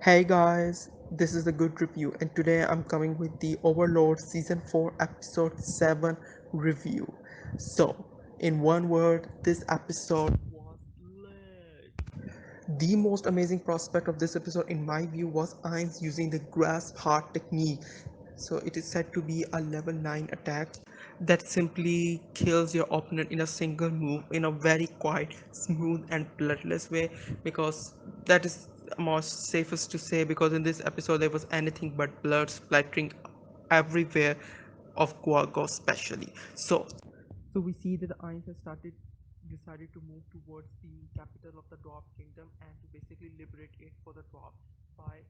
Hey guys, this is a good review, and today I'm coming with the Overlord Season 4 Episode 7 review. So, in one word, this episode was lit. The most amazing prospect of this episode, in my view, was Ainz using the grasp heart technique. So, it is said to be a level 9 attack that simply kills your opponent in a single move in a very quiet, smooth, and bloodless way, because that is most safest to say, because in this episode there was anything but blood splattering everywhere of Guago especially. So we see that Ainz has decided to move towards the capital of the Dwarf Kingdom and to basically liberate it for the Dwarf by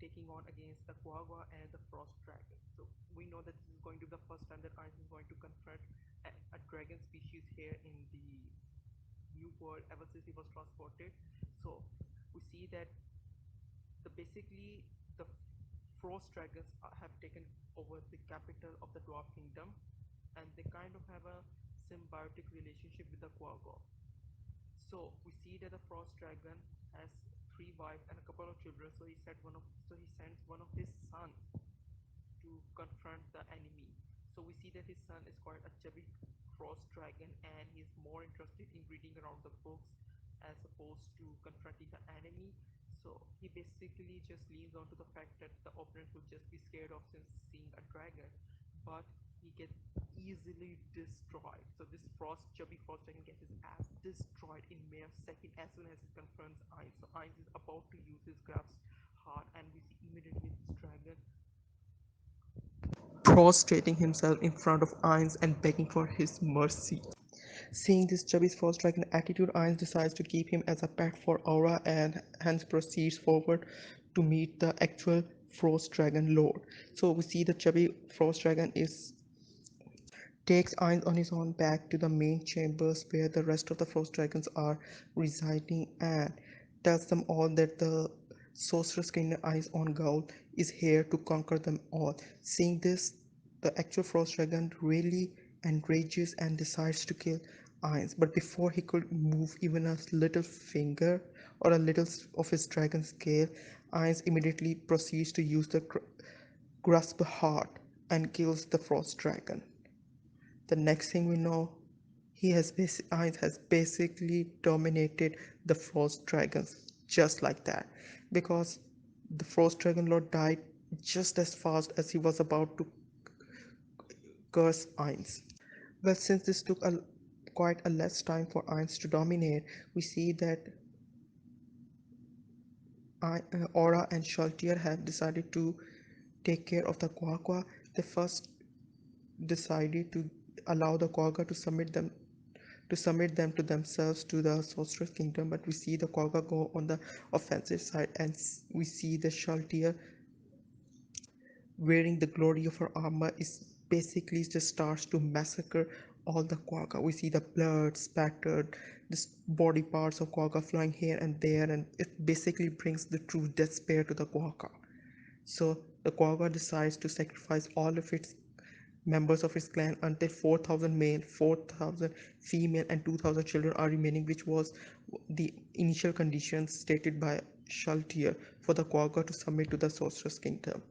taking on against the Quagga and the Frost Dragon. So we know that this is going to be the first time that Ainz is going to confront a dragon species here in the New World ever since he was transported. So we see that basically the Frost Dragons have taken over the capital of the Dwarf Kingdom, and they kind of have a symbiotic relationship with the Quagga. So we see that the Frost Dragon has three wives and a couple of children. So he sends one of his sons to confront the enemy. So we see that his son is quite a chubby Frost Dragon, and he's more interested in reading around the books as opposed to confronting the enemy. So he basically just leans on to the fact that the opponent will just be scared of since seeing a dragon, but he gets easily destroyed. So this chubby Frost Dragon gets his ass destroyed in mere second as soon as he confronts Ainz. So Ainz is about to use his grasp hard, and we see immediately this dragon prostrating himself in front of Ainz and begging for his mercy. Seeing this chubby Frost Dragon attitude, Ainz decides to keep him as a pet for Aura and hence proceeds forward to meet the actual Frost Dragon Lord. So we see the chubby Frost Dragon is takes Ainz on his own back to the main chambers where the rest of the Frost Dragons are residing and tells them all that the Sorceress Kingdom Eyes on Gaul is here to conquer them all. Seeing this, the actual Frost Dragon really enrages and decides to kill Ainz. But before he could move even a little finger or a little of his dragon scale, Ainz immediately proceeds to use the grasp heart and kills the Frost Dragon. The next thing we know, Ainz has basically dominated the Frost Dragons just like that, because the Frost Dragon Lord died just as fast as he was about to curse Ainz. Well, since this took quite a less time for Ainz to dominate, we see that Aura and Shaltier have decided to take care of the Quaqua. They first decided to allow the Quagga to submit them to themselves to the Sorcerer's Kingdom, but we see the Quagga go on the offensive side, and we see the Shaltier wearing the glory of her armor is basically just starts to massacre all the Quagga. We see the blood spattered, this body parts of Quagga flying here and there, and it basically brings the true despair to the Quagga. So the Quagga decides to sacrifice all of its members of its clan until 4,000 male, 4,000 female, and 2,000 children are remaining, which was the initial conditions stated by Shaltier for the Quagga to submit to the Sorcerer's Kingdom.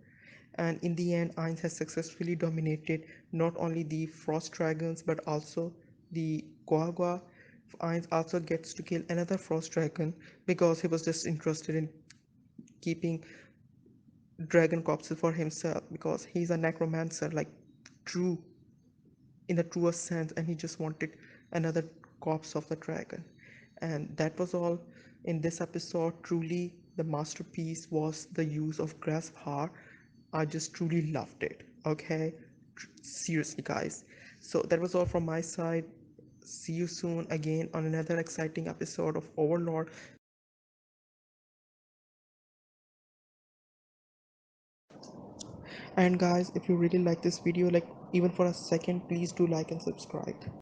And in the end, Ainz has successfully dominated not only the Frost Dragons but also the Quagga. Ainz also gets to kill another Frost Dragon because he was just interested in keeping dragon corpses for himself, because he's a necromancer, like true in the truest sense, and he just wanted another corpse of the dragon. And that was all in this episode. Truly, the masterpiece was the use of grasp heart. I just truly loved it. Okay, seriously, guys. So that was all from my side. See you soon again on another exciting episode of Overlord. And guys, if you really like this video, like even for a second, please do like and subscribe.